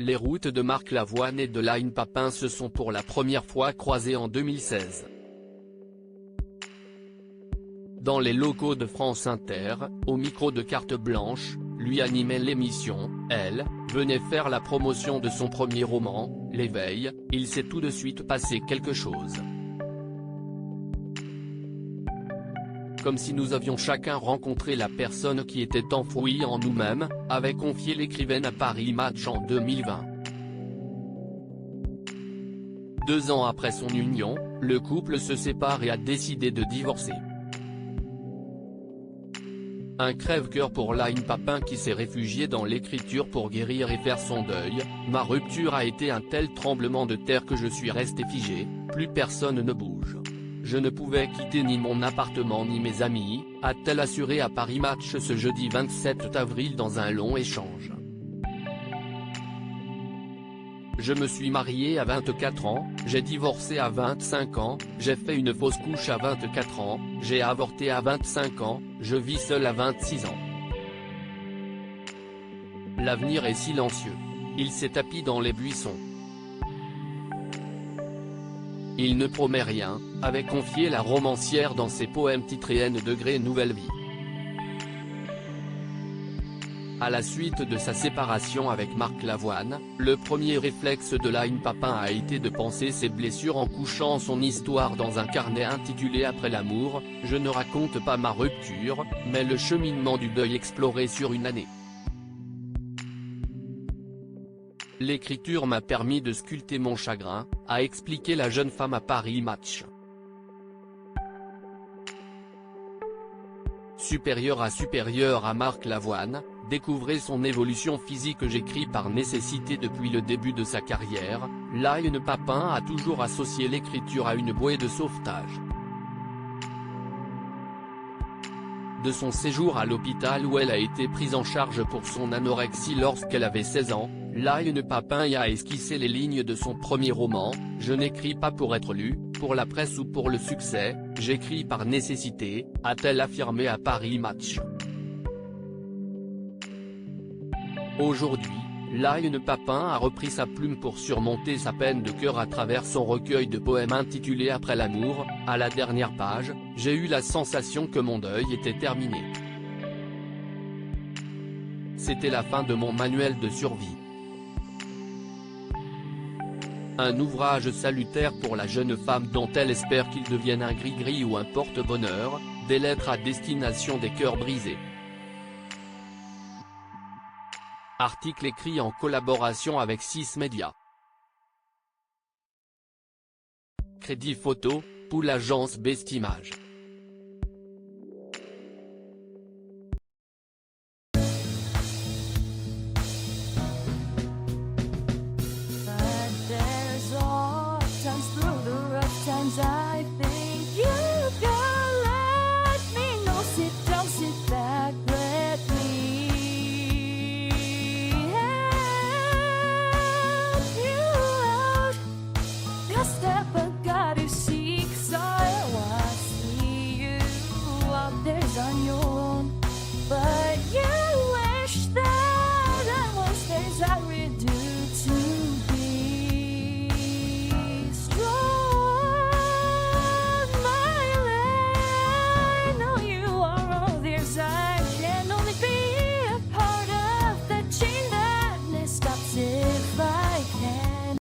Les routes de Marc Lavoine et de Line Papin se sont pour la première fois croisées en 2016. Dans les locaux de France Inter, au micro de Carte Blanche, lui animait l'émission, elle, venait faire la promotion de son premier roman, L'éveil. Il s'est tout de suite passé quelque chose. Comme si nous avions chacun rencontré la personne qui était enfouie en nous-mêmes, avait confié l'écrivaine à Paris Match en 2020. 2 ans après son union, le couple se sépare et a décidé de divorcer. Un crève-cœur pour Line Papin qui s'est réfugié dans l'écriture pour guérir et faire son deuil. Ma rupture a été un tel tremblement de terre que je suis resté figé, plus personne ne bouge. Je ne pouvais quitter ni mon appartement ni mes amis, a-t-elle assuré à Paris Match ce jeudi 27 avril dans un long échange. Je me suis marié à 24 ans, j'ai divorcé à 25 ans, j'ai fait une fausse couche à 24 ans, j'ai avorté à 25 ans, je vis seul à 26 ans. L'avenir est silencieux. Il s'est tapi dans les buissons. Il ne promet rien, avait confié la romancière dans ses poèmes titrés N degré Nouvelle Vie. À la suite de sa séparation avec Marc Lavoine, le premier réflexe de Line Papin a été de penser ses blessures en couchant son histoire dans un carnet intitulé Après l'amour. Je ne raconte pas ma rupture, mais le cheminement du deuil exploré sur une année. L'écriture m'a permis de sculpter mon chagrin, a expliqué la jeune femme à Paris Match. Supérieur à Marc Lavoine, découvrez son évolution physique. J'écris par nécessité depuis le début de sa carrière. Line Papin a toujours associé l'écriture à une bouée de sauvetage. De son séjour à l'hôpital où elle a été prise en charge pour son anorexie lorsqu'elle avait 16 ans, Line Papin y a esquissé les lignes de son premier roman. Je n'écris pas pour être lu, pour la presse ou pour le succès, j'écris par nécessité, a-t-elle affirmé à Paris Match. Aujourd'hui, Line Papin a repris sa plume pour surmonter sa peine de cœur à travers son recueil de poèmes intitulé Après l'amour. À la dernière page, j'ai eu la sensation que mon deuil était terminé. C'était la fin de mon manuel de survie. Un ouvrage salutaire pour la jeune femme dont elle espère qu'il devienne un gris-gris ou un porte-bonheur, des lettres à destination des cœurs brisés. Article écrit en collaboration avec 6 médias. Crédit photo, pour l'agence Best Images.